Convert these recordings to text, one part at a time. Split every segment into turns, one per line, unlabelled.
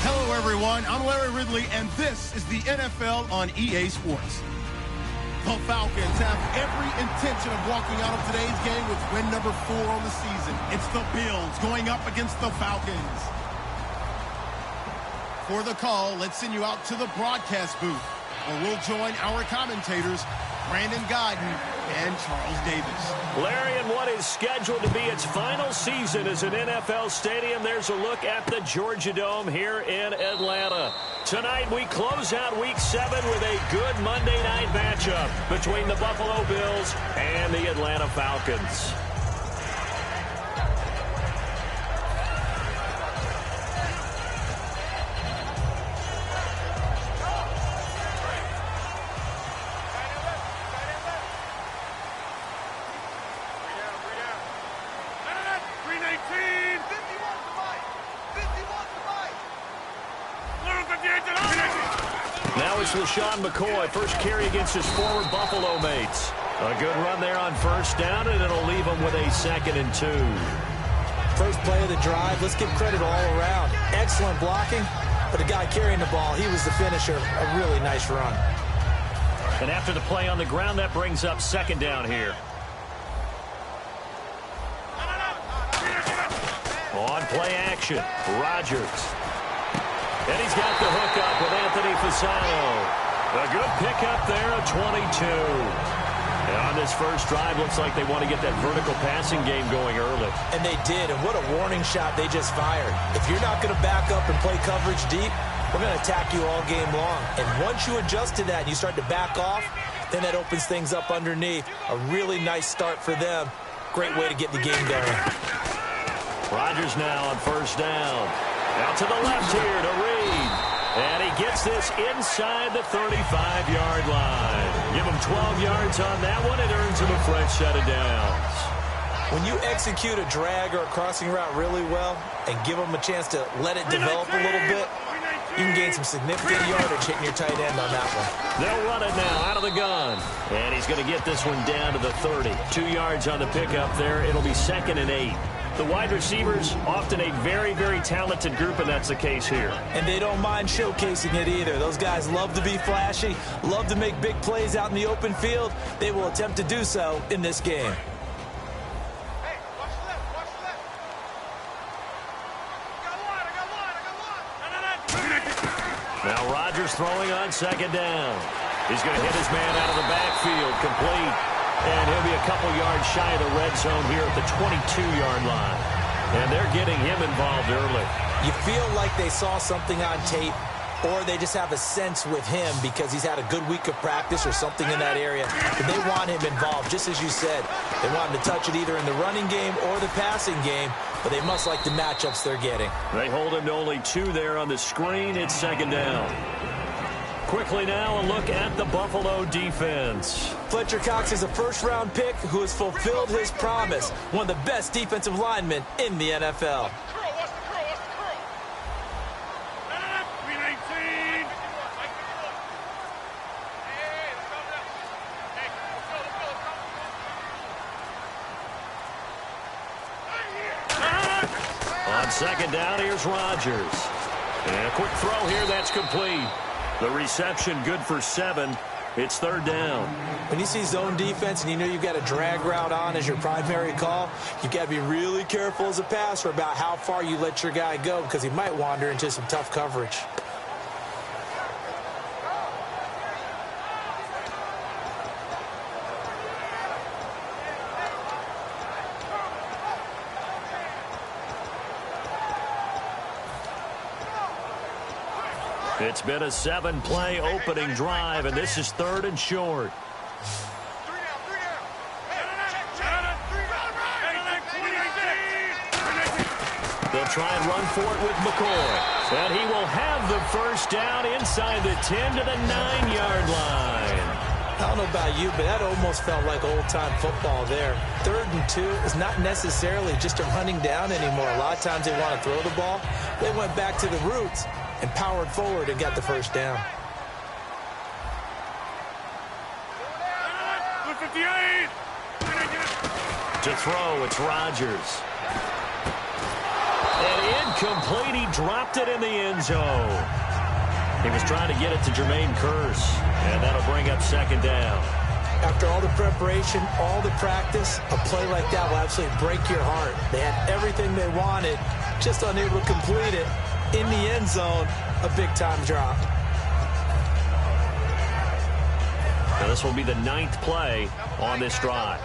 Hello, everyone. I'm Larry Ridley, and this is the NFL on EA Sports. The Falcons have every intention of walking out of today's game with win number 4 on the season. It's the Bills going up against the Falcons. For the call, let's send you out to the broadcast booth, where we'll join our commentators, Brandon Godden and Charles Davis.
Larry, in what is scheduled to be its final season as an NFL stadium, there's a look at the Georgia Dome here in Atlanta. Tonight, we close out Week 7 with a good Monday night matchup between the Buffalo Bills and the Atlanta Falcons. Now it's LaShawn McCoy, first carry against his former Buffalo mates. A good run there on first down, and it'll leave him with a 2nd and 2.
First play of the drive, let's give credit all around. Excellent blocking, but the guy carrying the ball, he was the finisher. A really nice run.
And after the play on the ground, that brings up 2nd down here. On play action, Rodgers. And he's got the hookup with Anthony Fasano. A good pickup there of 22. And on this first drive, looks like they want to get that vertical passing game going early.
And they did, and what a warning shot they just fired. If you're not going to back up and play coverage deep, we're going to attack you all game long. And once you adjust to that and you start to back off, then that opens things up underneath. A really nice start for them. Great way to get the game going.
Rodgers now on first down. Out to the left here to Reed. And he gets this inside the 35-yard line. Give him 12 yards on that one. It earns him a fresh set of downs.
When you execute a drag or a crossing route really well and give them a chance to let it develop a little bit, you can gain some significant yardage hitting your tight end on that one.
They'll run it now out of the gun. And he's going to get this one down to the 30. 2 yards on the pickup there. It'll be 2nd and 8. The wide receivers, often a very, very talented group, and that's the case here.
And they don't mind showcasing it either. Those guys love to be flashy, love to make big plays out in the open field. They will attempt to do so in this game.
Hey, watch the left, watch the left. I got one.
Now Rodgers throwing on 2nd down. He's going to hit his man out of the backfield, complete. And he'll be a couple yards shy of the red zone here at the 22-yard line. And they're getting him involved early.
You feel like they saw something on tape, or they just have a sense with him because he's had a good week of practice or something in that area. But they want him involved, just as you said. They want him to touch it either in the running game or the passing game, but they must like the matchups they're getting.
They hold him to only 2 there on the screen. It's 2nd down. Quickly now, a look at the Buffalo defense.
Fletcher Cox is a first-round pick who has fulfilled his promise. One of the best defensive linemen in the NFL.
On 2nd down, here's Rodgers. And a quick throw here, that's complete. The reception good for 7. It's 3rd down.
When you see zone defense and you know you've got a drag route on as your primary call, you've got to be really careful as a passer about how far you let your guy go because he might wander into some tough coverage.
It's been a 7-play opening drive, and this is 3rd and short. They'll try and run for it with McCoy. And he will have the first down inside the 10 to the 9-yard line.
I don't know about you, but that almost felt like old-time football there. 3rd and 2 is not necessarily just a running down anymore. A lot of times they want to throw the ball. They went back to the roots and powered forward and got the first down.
To throw, it's Rodgers. And incomplete. He dropped it in the end zone. He was trying to get it to Jermaine Kearse, and that'll bring up second down.
After all the preparation, all the practice, a play like that will absolutely break your heart. They had everything they wanted, just unable to complete it. In the end zone, a big-time drop.
Now this will be the 9th play on this drive.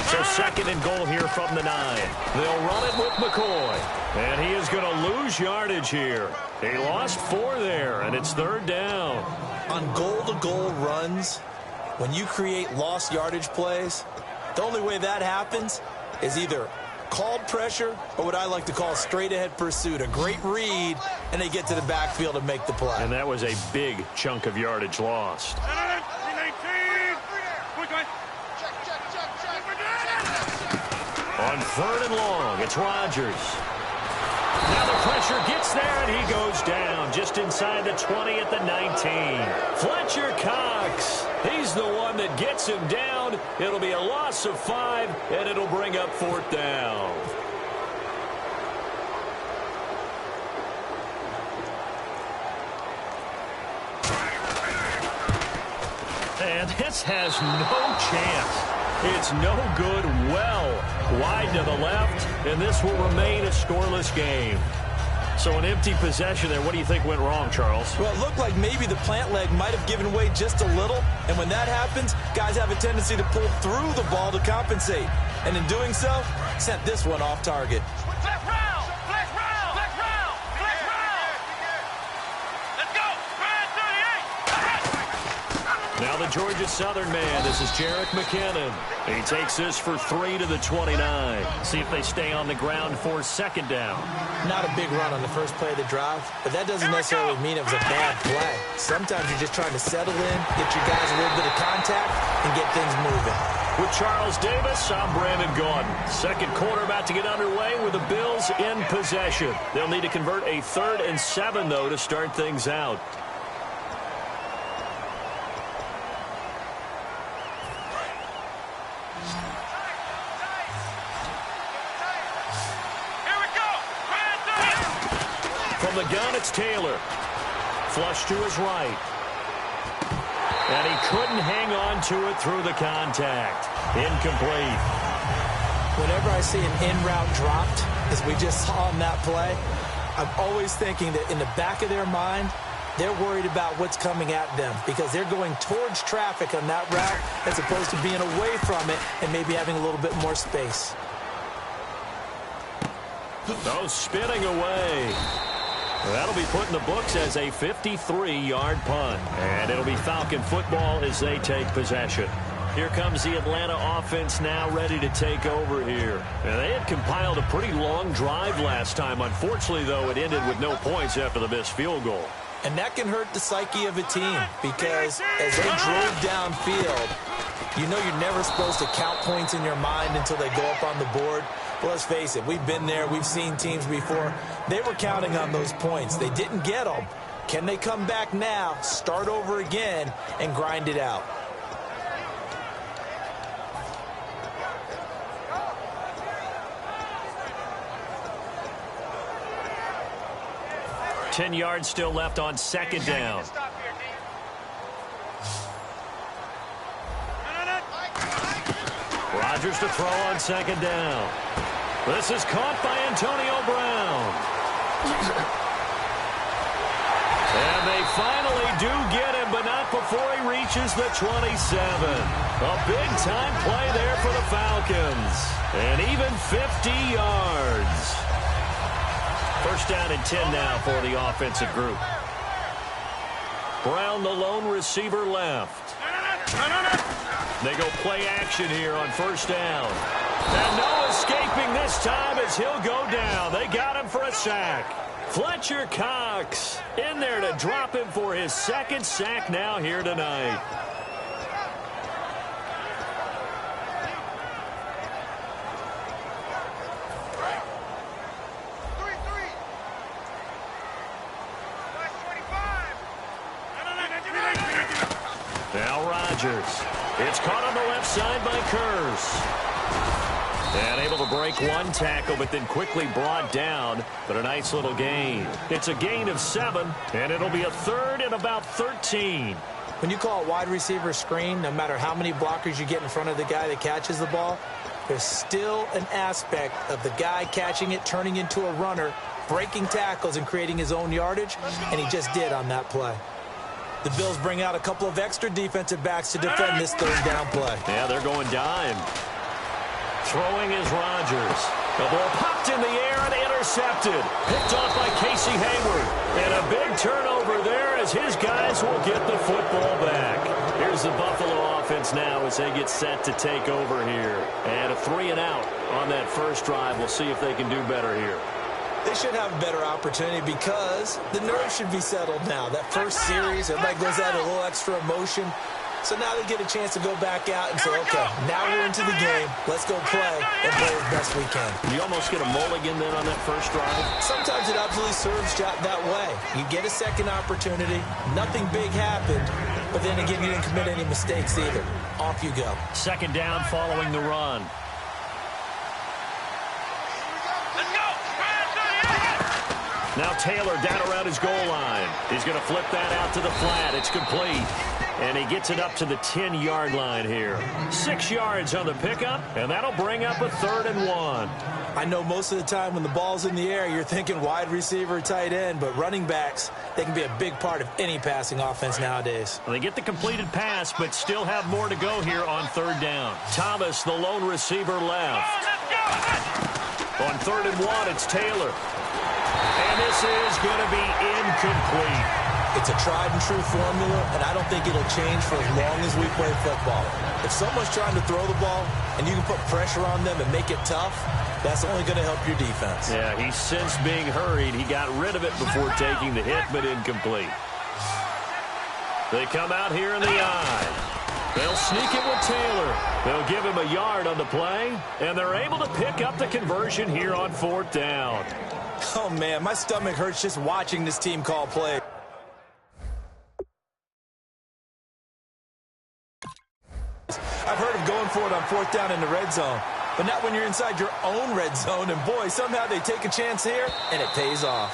So second and goal here from the 9. They'll run it with McCoy. And he is going to lose yardage here. He lost 4 there, and it's third down.
On goal-to-goal runs, when you create lost yardage plays, the only way that happens is either called pressure or what I like to call straight-ahead pursuit. A great read, and they get to the backfield and make the play.
And that was a big chunk of yardage lost. On third and long, it's Rodgers. Now the pressure gets there, and he goes down just inside the 20 at the 19. Fletcher Cox, he's the one that gets him down. It'll be a loss of 5, and it'll bring up fourth down. And this has no chance. It's no good, well wide to the left, and this will remain a scoreless game. So an empty possession there. What do you think went wrong, Charles?
Well, it looked like maybe the plant leg might have given way just a little, and when that happens, guys have a tendency to pull through the ball to compensate. And in doing so, sent this one off target.
Now the Georgia Southern man, this is Jerick McKinnon. He takes this for 3 to the 29. See if they stay on the ground for second down.
Not a big run on the first play of the drive, but that doesn't necessarily mean it was a bad play. Sometimes you're just trying to settle in, get your guys a little bit of contact, and get things moving.
With Charles Davis, I'm Brandon Gaudin. Second quarter about to get underway with the Bills in possession. They'll need to convert a 3rd and 7, though, to start things out. From the gun, it's Taylor. Flush to his right. And he couldn't hang on to it through the contact. Incomplete.
Whenever I see an in-route dropped, as we just saw on that play, I'm always thinking that in the back of their mind, they're worried about what's coming at them because they're going towards traffic on that route as opposed to being away from it and maybe having a little bit more space.
Oh, spinning away. That'll be put in the books as a 53-yard punt. And it'll be Falcon football as they take possession. Here comes the Atlanta offense now ready to take over here. And they had compiled a pretty long drive last time. Unfortunately, though, it ended with no points after the missed field goal.
And that can hurt the psyche of a team because as they drove downfield, you know you're never supposed to count points in your mind until they go up on the board. But let's face it, we've been there. We've seen teams before. They were counting on those points. They didn't get them. Can they come back now, start over again, and grind it out?
Ten yards still left on second down. Rodgers to throw on second down. This is caught by Antonio Brown. And they finally do get him, but not before he reaches the 27. A big-time play there for the Falcons. And even 50 yards. First down and 10 now for the offensive group. Brown, the lone receiver, left. They go play action here on first down. And no escaping this time as he'll go down. They got him for a sack. Fletcher Cox in there to drop him for his second sack now here tonight. Now Rodgers. It's caught on the left side by Kurz. And able to break one tackle, but then quickly brought down. But a nice little gain. It's a gain of 7, and it'll be a third and about 13.
When you call a wide receiver screen, no matter how many blockers you get in front of the guy that catches the ball, there's still an aspect of the guy catching it, turning into a runner, breaking tackles and creating his own yardage, and he just did on that play. The Bills bring out a couple of extra defensive backs to defend this third down play.
Yeah, they're going dime. Throwing is Rodgers. The ball popped in the air and intercepted. Picked off by Casey Hayward. And a big turnover there as his guys will get the football back. Here's the Buffalo offense now as they get set to take over here. And a 3-and-out on that first drive. We'll see if they can do better here.
They should have a better opportunity because the nerves should be settled now. That first series, everybody goes out a little extra emotion. So now they get a chance to go back out and say, okay, now we're into the game. Let's go play and play as best we can.
You almost get a mulligan then on that first drive?
Sometimes it absolutely serves that way. You get a second opportunity. Nothing big happened. But then again, you didn't commit any mistakes either. Off you go.
Second down following the run.
Let's go.
Now Taylor down around his goal line. He's going to flip that out to the flat. It's complete. And he gets it up to the 10-yard line here. 6 yards on the pickup, and that'll bring up a 3rd and 1.
I know most of the time when the ball's in the air, you're thinking wide receiver, tight end, but running backs, they can be a big part of any passing offense nowadays.
Well, they get the completed pass, but still have more to go here on 3rd down. Thomas, the lone receiver, left. On 3rd and 1, it's Taylor. And this is going to be incomplete.
It's a tried-and-true formula, and I don't think it'll change for as long as we play football. If someone's trying to throw the ball and you can put pressure on them and make it tough, that's only going to help your defense.
Yeah, he sensed being hurried. He got rid of it before taking the hit, but incomplete. They come out here in the eye. They'll sneak it with Taylor. They'll give him a yard on the play, and they're able to pick up the conversion here on 4th down.
Oh, man, my stomach hurts just watching this team call play. I've heard of going for it on 4th down in the red zone, but not when you're inside your own red zone. And, boy, somehow they take a chance here, and it pays off.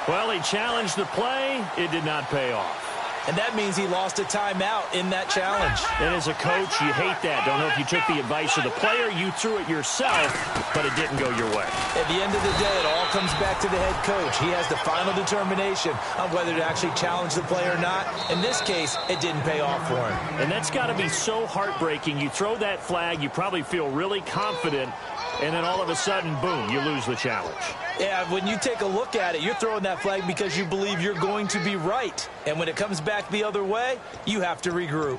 Well, he challenged the play. It did not pay off.
And that means he lost a timeout in that challenge.
And as a coach, you hate that. Don't know if you took the advice of the player. You threw it yourself, but it didn't go your way.
At the end of the day, it all comes back to the head coach. He has the final determination on whether to actually challenge the play or not. In this case, it didn't pay off for him.
And that's got to be so heartbreaking. You throw that flag, you probably feel really confident, and then all of a sudden, boom, you lose the challenge.
Yeah, when you take a look at it, you're throwing that flag because you believe you're going to be right. And when it comes back the other way, you have to regroup.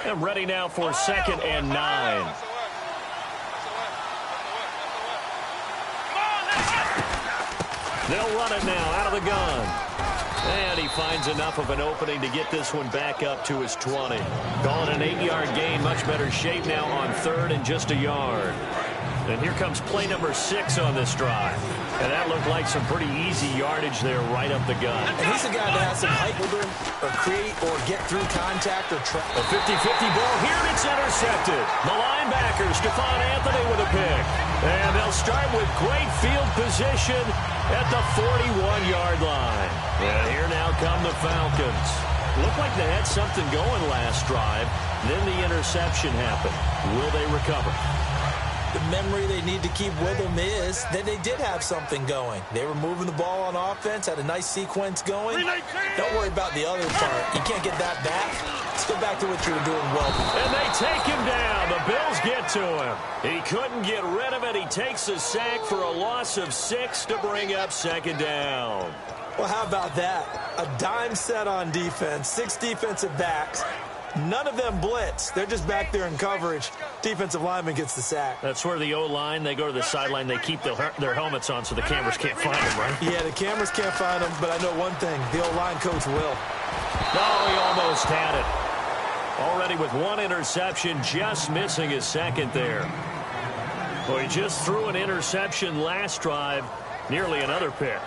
And ready now for 2nd and 9. They'll run it now out of the gun. And he finds enough of an opening to get this one back up to his 20. Calling an 8-yard gain, much better shape now on 3rd and just a yard. And here comes play number 6 on this drive. And that looked like some pretty easy yardage there right up the gut.
And he's a guy that has some height or create or get through contact or try.
A 50-50 ball here, and it's intercepted. The linebacker, Stephon Anthony with a pick. And they'll start with great field position at the 41-yard line. And here now come the Falcons. Looked like they had something going last drive. Then the interception happened. Will they recover?
The memory they need to keep with them is that they did have something going. They were moving the ball on offense, had a nice sequence going. Don't worry about the other part. You can't get that back. Let's go back to what you were doing well.
And they take him down. The Bills get to him. He couldn't get rid of it. He takes a sack for a loss of 6 to bring up 2nd down.
Well, how about that? A dime set on defense, 6 defensive backs. None of them blitz. They're just back there in coverage. Defensive lineman gets the sack.
That's where the O-line, they go to the sideline, they keep their helmets on so the cameras can't find them, right?
Yeah, the cameras can't find them, but I know one thing. The O-line coach will.
Oh, he almost had it. Already with one interception, just missing his second there. Well, he just threw an interception last drive, nearly another pick.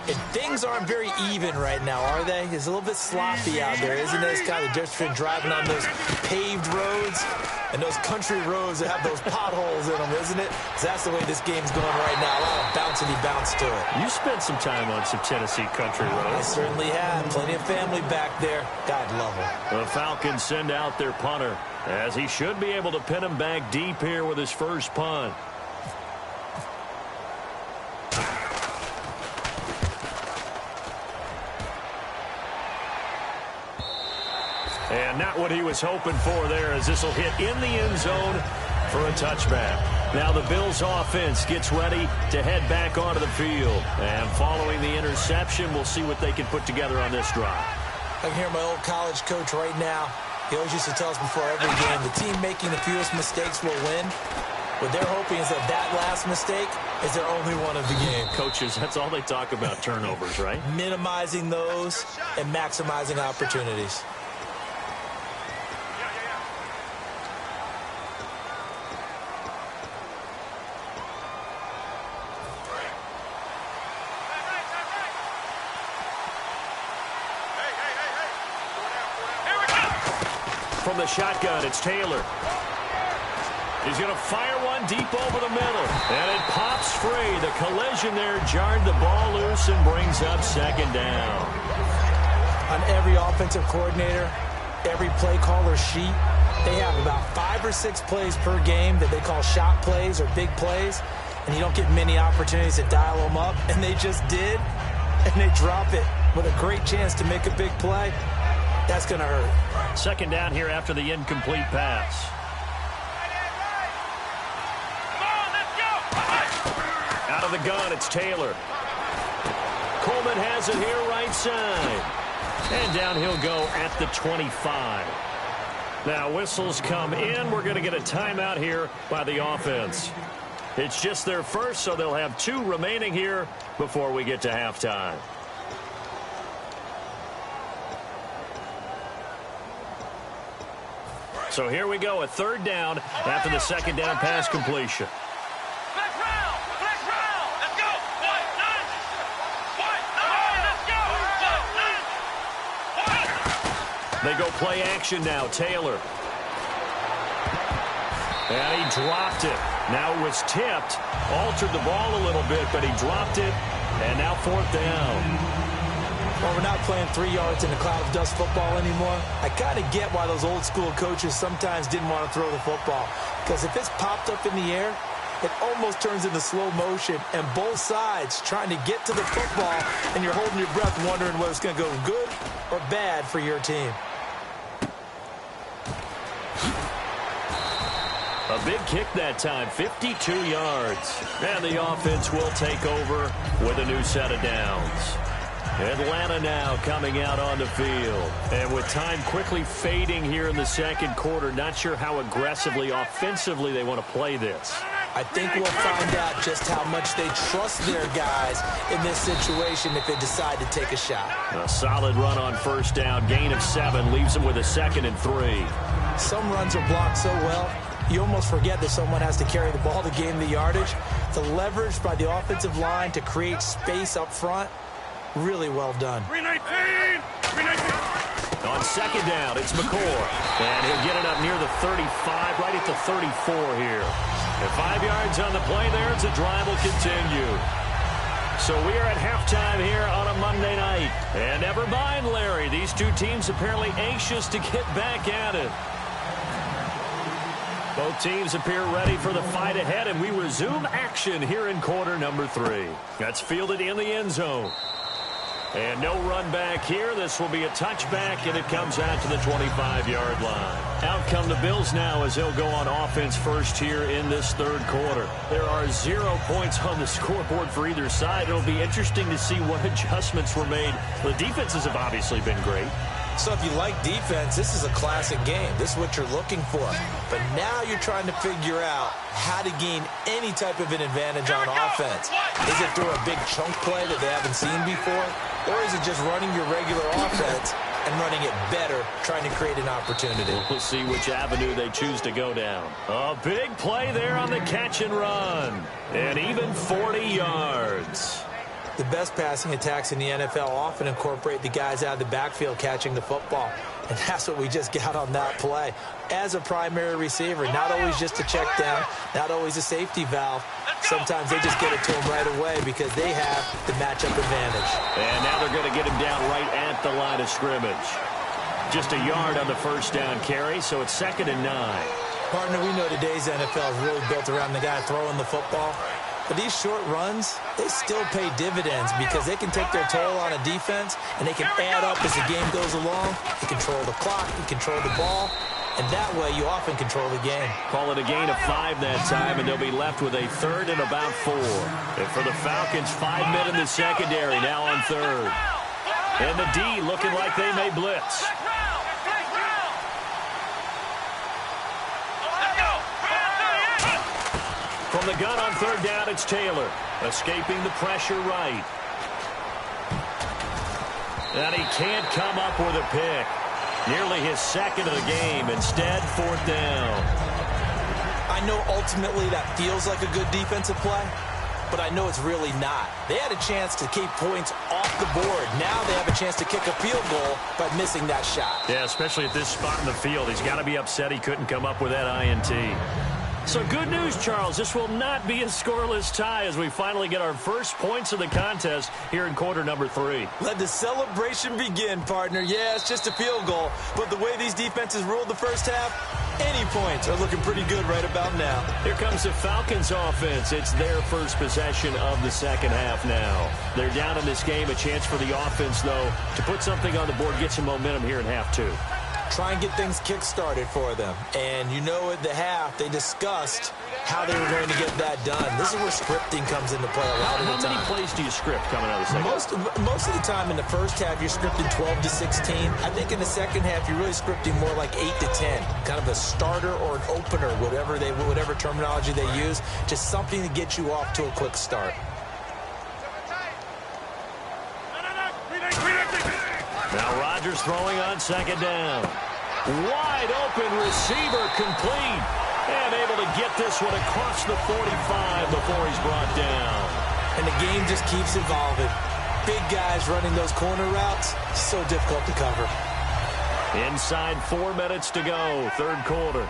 And things aren't very even right now, are they? It's a little bit sloppy out there, isn't it? It's kind of different between driving on those paved roads and those country roads that have those potholes in them, isn't it? 'Cause that's the way this game's going right now. A lot of bouncy bounce to it.
You spent some time on some Tennessee country roads.
I certainly have. Plenty of family back there. God love them.
The Falcons send out their punter, as he should be able to pin him back deep here with his first punt. And not what he was hoping for there, as this will hit in the end zone for a touchback. Now the Bills offense gets ready to head back onto the field. And following the interception, we'll see what they can put together on this drive.
I can hear my old college coach right now. He always used to tell us before every game, the team making the fewest mistakes will win. What they're hoping is that last mistake is their only one of the game.
Coaches, that's all they talk about, turnovers, right?
Minimizing those and maximizing opportunities.
From the shotgun, it's Taylor. He's going to fire one deep over the middle. And it pops free. The collision there jarred the ball loose and brings up second down.
On every offensive coordinator, every play caller sheet, they have about 5 or 6 plays per game that they call shot plays or big plays. And you don't get many opportunities to dial them up. And they just did. And they drop it with a great chance to make a big play. That's going to hurt.
Second down here after the incomplete pass. Out of the gun, it's Taylor. Coleman has it here right side. And down he'll go at the 25. Now whistles come in. We're going to get a timeout here by the offense. It's just their first, so they'll have 2 remaining here before we get to halftime. So here we go, a third down after the second down pass completion.
Let's go.
They go play action now, Taylor. And he dropped it. Now it was tipped, altered the ball a little bit, but he dropped it, and now 4th down.
Well, we're not playing 3 yards in a cloud of dust football anymore. I kind of get why those old school coaches sometimes didn't want to throw the football. Because if it's popped up in the air, it almost turns into slow motion. And both sides trying to get to the football, and you're holding your breath wondering whether it's going to go good or bad for your team.
A big kick that time, 52 yards. And the offense will take over with a new set of downs. Atlanta now coming out on the field. And with time quickly fading here in the second quarter, not sure how aggressively, offensively they want to play this.
I think we'll find out just how much they trust their guys in this situation if they decide to take a shot.
A solid run on first down, gain of 7, leaves them with a 2nd and 3.
Some runs are blocked so well, you almost forget that someone has to carry the ball to gain the yardage. The leverage by the offensive line to create space up front, really well done.
319!
On second down, it's McCord. And he'll get it up near the 35, right at the 34 here. And 5 yards on the play there as the drive will continue. So we are at halftime here on a Monday night. And never mind, Larry, these two teams apparently anxious to get back at it. Both teams appear ready for the fight ahead, and we resume action here in quarter number 3. That's fielded in the end zone. And no run back here. This will be a touchback, and it comes out to the 25-yard line. Out come the Bills now as they'll go on offense first here in this third quarter. There are 0 points on the scoreboard for either side. It'll be interesting to see what adjustments were made. The defenses have obviously been great.
So if you like defense, this is a classic game. This is what you're looking for. But now you're trying to figure out how to gain any type of an advantage on offense. Is it through a big chunk play that they haven't seen before? Or is it just running your regular offense and running it better, trying to create an opportunity.
We'll see which avenue they choose to go down. A big play there on the catch and run. And even 40 yards.
The best passing attacks in the NFL often incorporate the guys out of the backfield catching the football. And that's what we just got on that play. As a primary receiver, not always just a check down, not always a safety valve. Sometimes they just get it to him right away because they have the matchup advantage.
And now they're going to get him down right at the line of scrimmage. Just a yard on the first down carry, so it's 2nd and 9.
Partner, we know today's NFL is really built around the guy throwing the football. But these short runs, they still pay dividends because they can take their toll on a defense and they can add up as the game goes along. They control the clock, they control the ball, and that way you often control the game.
Call it a gain of 5 that time, and they'll be left with a 3rd and about 4. And for the Falcons, 5 men in the secondary, now on 3rd. And the D looking like they may blitz. From the gun on 3rd down, it's Taylor. Escaping the pressure right. And he can't come up with a pick. Nearly his 2nd of the game. Instead, 4th down.
I know ultimately that feels like a good defensive play, but I know it's really not. They had a chance to keep points off the board. Now they have a chance to kick a field goal by missing that shot.
Yeah, especially at this spot in the field. He's got to be upset he couldn't come up with that INT. So good news, Charles. This will not be a scoreless tie as we finally get our first points of the contest here in quarter number 3.
Let the celebration begin, partner. Yeah, it's just a field goal, but the way these defenses ruled the first half, any points are looking pretty good right about now.
Here comes the Falcons offense. It's their first possession of the second half now. They're down in this game. A chance for the offense, though, to put something on the board, get some momentum here in half 2.
Try and get things kick-started for them. And you know at the half, they discussed how they were going to get that done. This is where scripting comes into play a lot of the time.
How many plays do you script coming out of the second half?
Most of the time in the first half, you're scripting 12 to 16. I think in the second half, you're really scripting more like 8 to 10. Kind of a starter or an opener, whatever terminology they use. Just something to get you off to a quick start.
Now Rodgers throwing on 2nd down. Wide open receiver complete. And able to get this one across the 45 before he's brought down.
And the game just keeps evolving. Big guys running those corner routes, so difficult to cover.
Inside 4 minutes to go, 3rd quarter.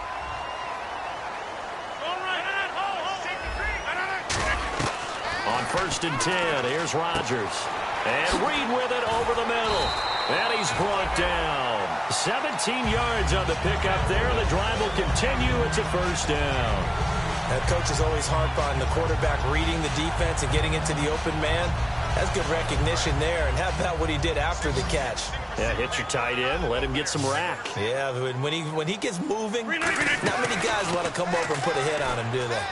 On 1st and 10, here's Rodgers. And Reed with it over the middle. And he's brought down. 17 yards on the pickup there. The drive will continue. It's a 1st down.
That coach is always harp on the quarterback reading the defense and getting into the open man. That's good recognition there. And how about what he did after the catch?
Yeah, hit your tight end. Let him get some rack.
Yeah, when he gets moving, not many guys want to come over and put a hit on him, do they?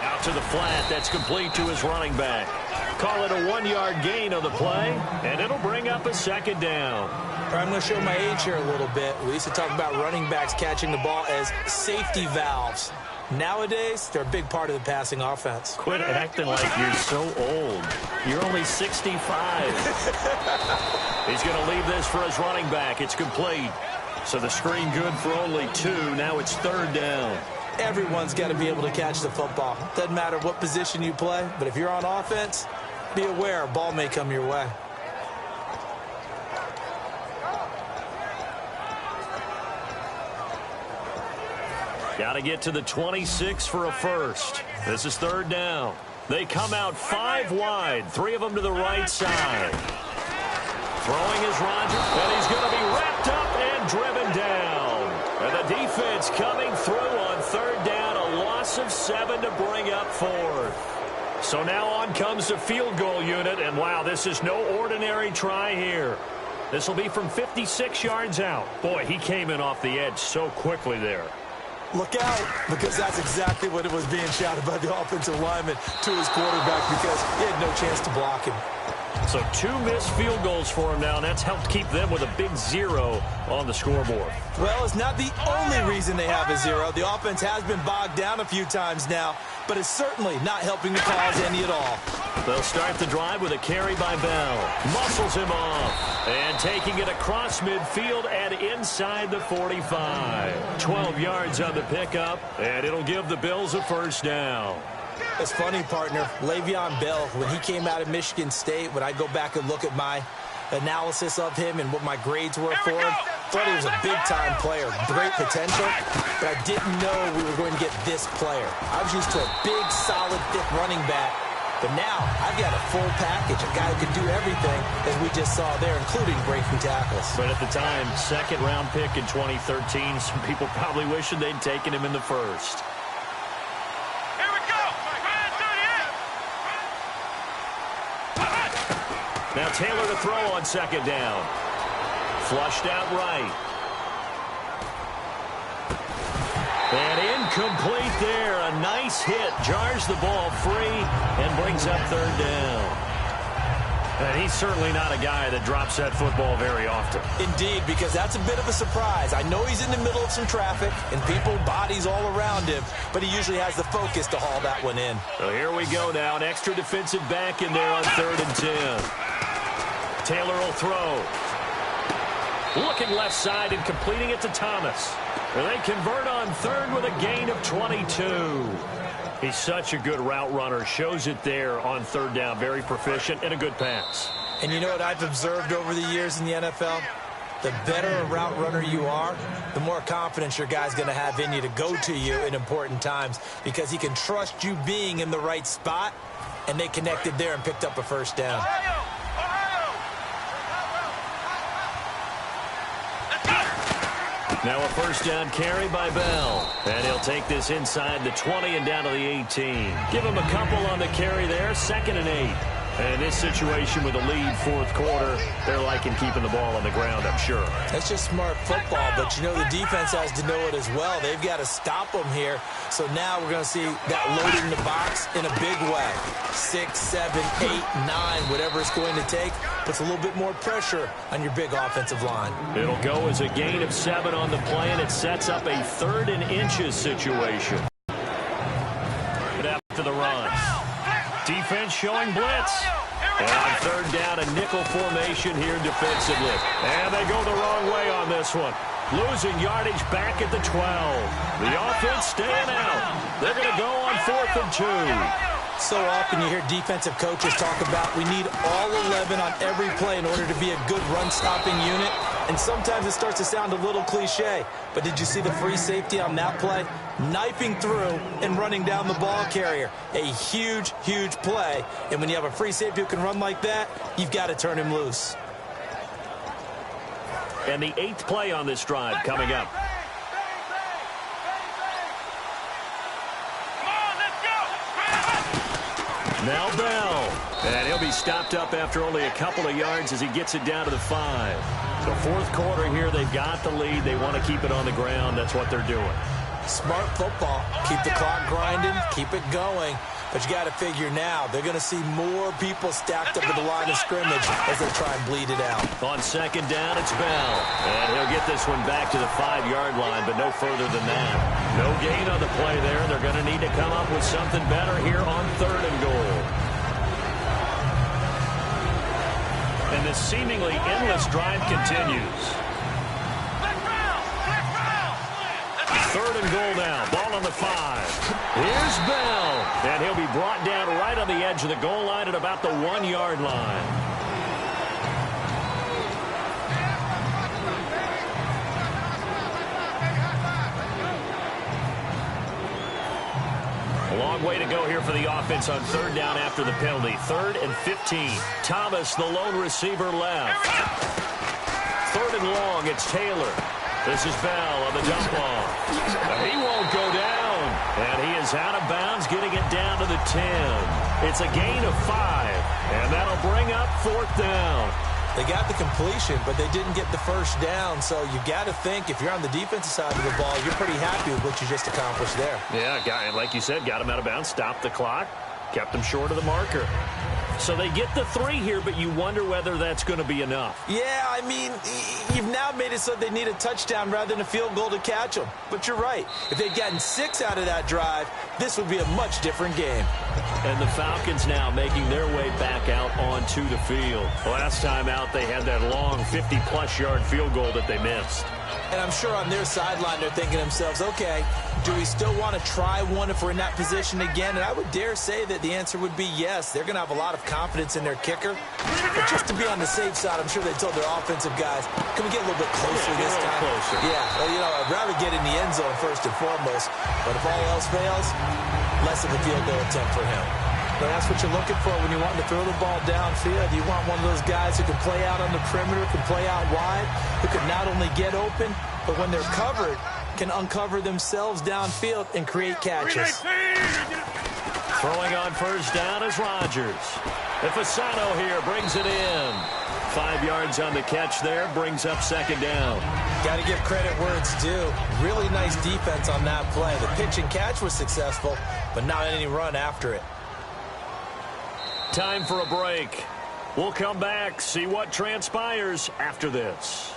Out to the flat. That's complete to his running back. Call it a 1-yard gain on the play, and it'll bring up a 2nd down.
I'm going to show my age here a little bit. We used to talk about running backs catching the ball as safety valves. Nowadays, they're a big part of the passing offense.
Quit acting like you're so old. You're only 65. He's going to leave this for his running back. It's complete. So the screen good for only 2. Now it's 3rd down.
Everyone's got to be able to catch the football. Doesn't matter what position you play, but if you're on offense, be aware a ball may come your way.
Got to get to the 26 for a first. This is 3rd down. They come out 5 wide, 3 of them to the right side. Throwing is Rodgers, and he's going to be wrapped up and driven down. And the defense coming through on 3rd down, a loss of 7 to bring up 4th. So now on comes the field goal unit, and wow, this is no ordinary try here. This will be from 56 yards out. Boy, he came in off the edge so quickly there.
Look out, because that's exactly what it was being shouted by the offensive lineman to his quarterback because he had no chance to block him.
So 2 missed field goals for him now, and that's helped keep them with a big 0 on the scoreboard.
Well, it's not the only reason they have a 0. The offense has been bogged down a few times now, but it's certainly not helping the cause any at all.
They'll start the drive with a carry by Bell. Muscles him off. And taking it across midfield and inside the 45. 12 yards on the pickup, and it'll give the Bills a first down.
It's funny, partner. Le'Veon Bell, when he came out of Michigan State, when I go back and look at my analysis of him and what my grades were for him, thought he was a big-time player, great potential, but I didn't know we were going to get this player. I was used to a big, solid, thick running back, but now I've got a full package, a guy who can do everything, as we just saw there, including breaking tackles.
But at the time, second-round pick in 2013, some people probably wishing they'd taken him in the first. Now Taylor to throw on second down. Flushed out right. And incomplete there. A nice hit. Jars the ball free and brings up third down. And he's certainly not a guy that drops that football very often.
Indeed, because that's a bit of a surprise. I know he's in the middle of some traffic and people, bodies all around him, but he usually has the focus to haul that one in.
So here we go now. An extra defensive back in there on 3rd and 10. Taylor will throw. Looking left side and completing it to Thomas. And they convert on 3rd with a gain of 22. He's such a good route runner. Shows it there on 3rd down. Very proficient and a good pass.
And you know what I've observed over the years in the NFL? The better a route runner you are, the more confidence your guy's going to have in you to go to you in important times, because he can trust you being in the right spot, and they connected there and picked up a first down.
Now a first down carry by Bell. And he'll take this inside the 20 and down to the 18. Give him a couple on the carry there. 2nd and 8. And in this situation with a lead 4th quarter, they're liking keeping the ball on the ground, I'm sure.
That's just smart football, but you know the defense has to know it as well. They've got to stop them here. So now we're going to see that loading the box in a big way. 6, 7, 8, 9, whatever it's going to take, puts a little bit more pressure on your big offensive line.
It'll go as a gain of 7 on the play, and it sets up a 3rd and inches situation. But after the run. Defense showing blitz. And on 3rd down, a nickel formation here defensively. And they go the wrong way on this one. Losing yardage back at the 12. The offense staying out. They're going to go on 4th and 2.
So often you hear defensive coaches talk about we need all 11 on every play in order to be a good run-stopping unit. And sometimes it starts to sound a little cliche. But did you see the free safety on that play? Knifing through and running down the ball carrier. A huge, huge play. And when you have a free safety who can run like that, you've got to turn him loose.
And the 8th play on this drive coming up. Now Bell. And he'll be stopped up after only a couple of yards as he gets it down to the 5. So 4th quarter here, they've got the lead. They want to keep it on the ground. That's what they're doing.
Smart football. Keep the clock grinding. Keep it going. But you got to figure now, they're going to see more people stacked up at the line of scrimmage as they try and bleed it out.
On 2nd down, it's Bell. And he'll get this one back to the 5-yard line, but no further than that. No gain on the play there. They're going to need to come up with something better here on 3rd and goal. And this seemingly endless drive continues. 3rd and goal now. Ball on the 5. Here's Bell. And he'll be brought down right on the edge of the goal line at about the 1-yard line. A long way to go here for the offense on 3rd down after the penalty. 3rd and 15. Thomas, the lone receiver, left. 3rd and long, it's Taylor. This is Bell on the dump off. He won't go down. And he is out of bounds, getting it down to the 10. It's a gain of 5. And that'll bring up 4th down.
They got the completion, but they didn't get the first down. So you got to think, if you're on the defensive side of the ball, you're pretty happy with what you just accomplished there.
Yeah, like you said, got him out of bounds, stopped the clock, kept him short of the marker. So they get the 3 here, but you wonder whether that's going to be enough.
Yeah, I mean, you've now made it so they need a touchdown rather than a field goal to catch them. But you're right. If they'd gotten 6 out of that drive, this would be a much different game.
And the Falcons now making their way back out onto the field. Last time out, they had that long 50-plus yard field goal that they missed.
And I'm sure on their sideline they're thinking to themselves, okay, do we still want to try one if we're in that position again? And I would dare say that the answer would be yes. They're going to have a lot of confidence in their kicker. But just to be on the safe side, I'm sure they told their offensive guys, can we get a little bit closer this time?
Closer.
Yeah, well, you know, I'd rather get in the end zone first and foremost. But if all else fails, less of a field goal attempt for him. But that's what you're looking for when you want to throw the ball downfield. You want one of those guys who can play out on the perimeter, can play out wide, who can not only get open, but when they're covered, can uncover themselves downfield and create catches.
Throwing on first down is Rodgers. And Fasano here brings it in. 5 yards on the catch there, brings up second down.
Got to give credit where it's due. Really nice defense on that play. The pitch and catch was successful, but not any run after it.
Time for a break. We'll come back, see what transpires after this.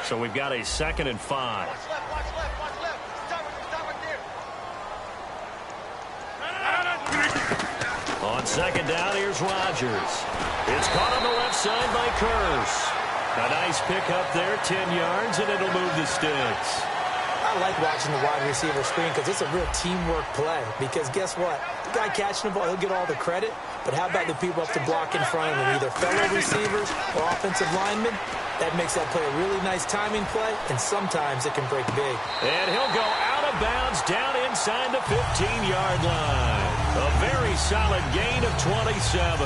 So we've got a 2nd and 5.
Watch left, watch left, watch left. Stop right there.
On second down, here's Rodgers. It's caught on the left side by Curse. A nice pickup there, 10 yards, and it'll move the sticks.
I like watching the wide receiver screen because it's a real teamwork play. Because guess what? The guy catching the ball, he'll get all the credit. But how about the people up to block in front of him, either fellow receivers or offensive linemen? That makes that play a really nice timing play, and sometimes it can break big.
And he'll go out of bounds down inside the 15-yard line. A very solid gain of 27.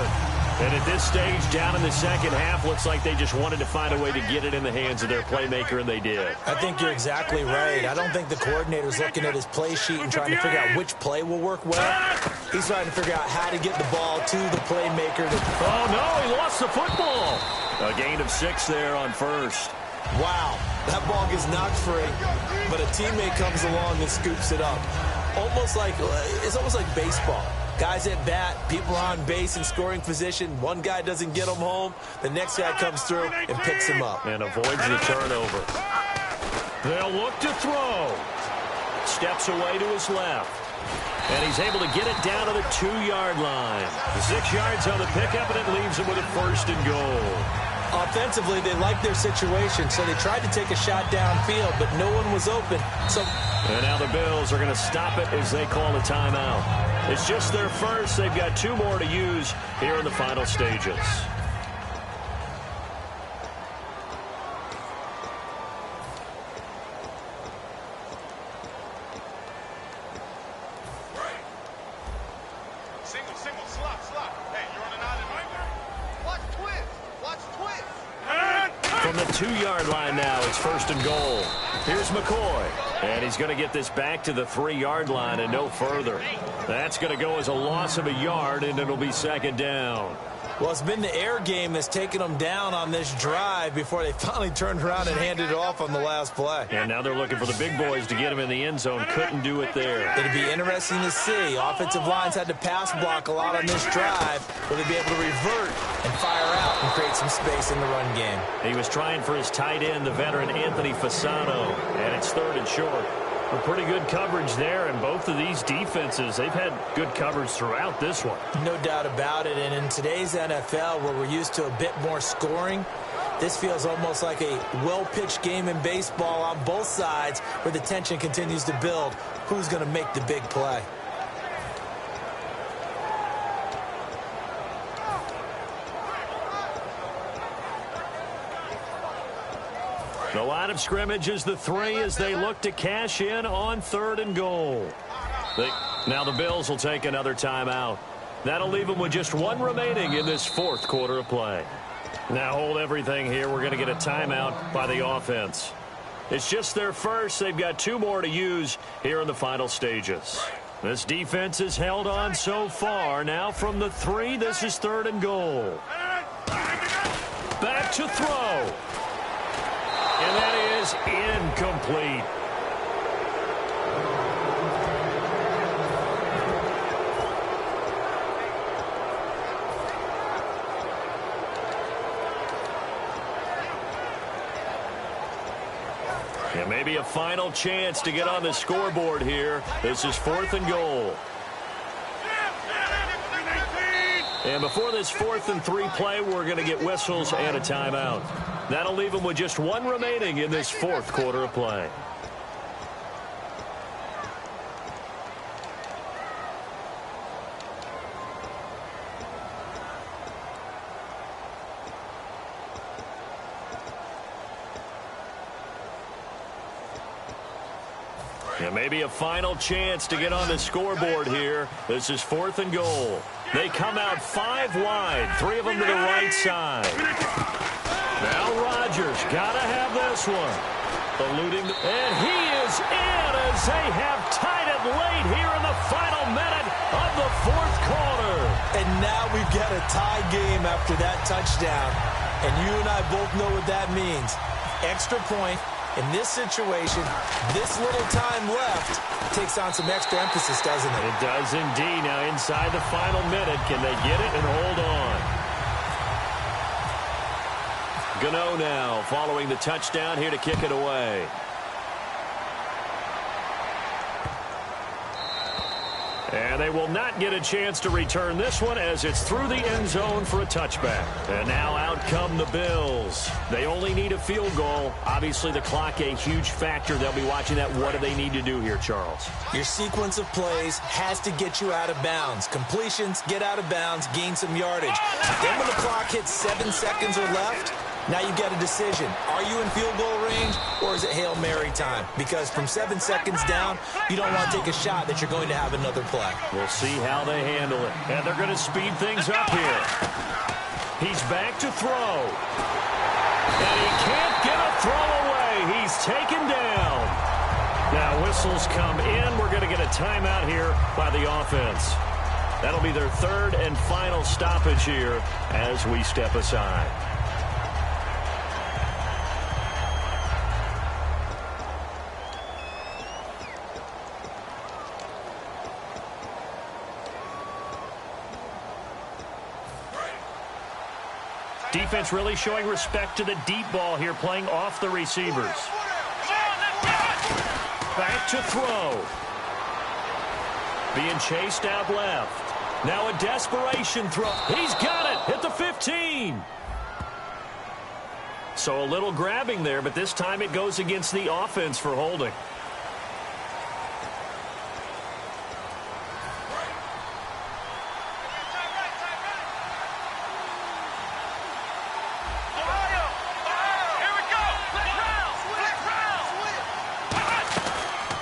And at this stage, down in the second half, looks like they just wanted to find a way to get it in the hands of their playmaker, and they did.
I think you're exactly right. I don't think the coordinator's looking at his play sheet and trying to figure out which play will work well. He's trying to figure out how to get the ball to the playmaker.
Oh, no, he lost the football. A gain of 6 there on first.
Wow, that ball gets knocked free, but a teammate comes along and scoops it up. It's almost like baseball. Guys at bat, people are on base in scoring position. One guy doesn't get him home. The next guy comes through and picks him up.
And avoids the turnover. They'll look to throw. Steps away to his left. And he's able to get it down to the 2-yard line. 6 yards on the pickup, and it leaves him with a 1st and goal.
Offensively, they liked their situation, so they tried to take a shot downfield, but no one was open.
And now the Bills are going to stop it as they call a timeout. It's just their first. They've got 2 more to use here in the final stages.
Single, slot. Hey, you're on an island. Watch twist.
From the 2-yard line now, it's 1st and goal. Here's McCoy. And he's going to get this back to the 3-yard line and no further. That's going to go as a loss of a yard, and it'll be 2nd down.
Well, it's been the air game that's taken them down on this drive before they finally turned around and handed it off on the last play.
And now they're looking for the big boys to get him in the end zone. Couldn't do it there.
It'd be interesting to see. Offensive lines had to pass block a lot on this drive. Will they be able to revert and fire out and create some space in the run game?
He was trying for his tight end, the veteran Anthony Fasano, and it's 3rd and short. Pretty good coverage there, and both of these defenses, they've had good coverage throughout this one.
No doubt about it, and in today's NFL, where we're used to a bit more scoring, this feels almost like a well-pitched game in baseball on both sides where the tension continues to build. Who's going to make the big play?
The line of scrimmage is the 3 as they look to cash in on 3rd and goal. Now the Bills will take another timeout. That'll leave them with just 1 remaining in this 4th quarter of play. Now hold everything here. We're going to get a timeout by the offense. It's just their first. They've got 2 more to use here in the final stages. This defense has held on so far. Now from the 3, this is 3rd and goal. Back to throw. And that is incomplete. And maybe a final chance to get on the scoreboard here. This is 4th and goal. And before this 4th and 3 play, we're going to get whistles and a timeout. That'll leave them with just one remaining in this 4th quarter of play. And maybe a final chance to get on the scoreboard here. This is 4th and goal. They come out 5 wide, 3 of them to the right side. Now Rodgers got to have this one. Eluding, and he is in as they have tied it late here in the final minute of the 4th quarter.
And now we've got a tie game after that touchdown. And you and I both know what that means. Extra point. In this situation, this little time left takes on some extra emphasis, doesn't it?
It does indeed. Now inside the final minute, can they get it and hold on? Gano now following the touchdown here to kick it away. And they will not get a chance to return this one as it's through the end zone for a touchback. And now out come the Bills. They only need a field goal. Obviously, the clock a huge factor. They'll be watching that. What do they need to do here, Charles?
Your sequence of plays has to get you out of bounds. Completions, get out of bounds, gain some yardage. Then when the clock hits 7 seconds or left, now you've got a decision. Are you in field goal range or is it Hail Mary time? Because from 7 seconds down, you don't want to take a shot that you're going to have another play.
We'll see how they handle it. And they're going to speed things up here. He's back to throw. And he can't get a throw away. He's taken down. Now whistles come in. We're going to get a timeout here by the offense. That'll be their 3rd and final stoppage here as we step aside. Defense really showing respect to the deep ball here, playing off the receivers. Back to throw. Being chased out left. Now a desperation throw. He's got it at the 15. So a little grabbing there, but this time it goes against the offense for holding.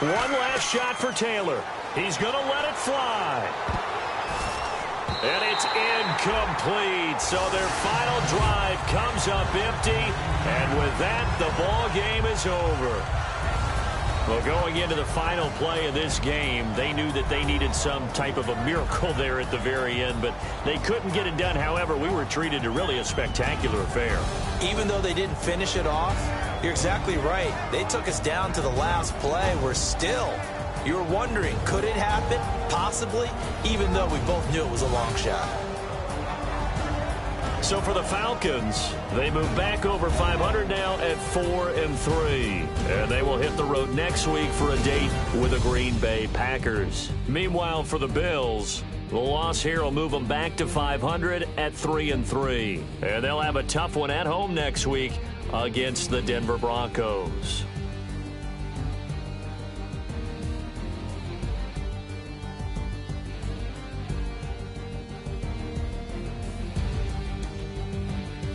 One last shot for Taylor. He's going to let it fly. And it's incomplete. So their final drive comes up empty. And with that, the ball game is over. Well, going into the final play of this game, they knew that they needed some type of a miracle there at the very end, but they couldn't get it done. However, we were treated to really a spectacular affair.
Even though they didn't finish it off, you're exactly right. They took us down to the last play. We're still, you were wondering, could it happen? Possibly, even though we both knew it was a long shot.
So for the Falcons, they move back over 500 now at 4-3. And they will hit the road next week for a date with the Green Bay Packers. Meanwhile, for the Bills, the loss here will move them back to 500 at 3-3. And they'll have a tough one at home next week against the Denver Broncos.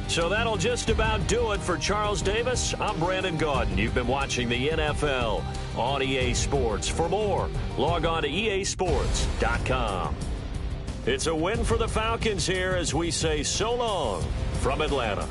So that'll just about do it for Charles Davis. I'm Brandon Gaudin. You've been watching the NFL on EA Sports. For more, log on to easports.com. It's a win for the Falcons here as we say so long from Atlanta.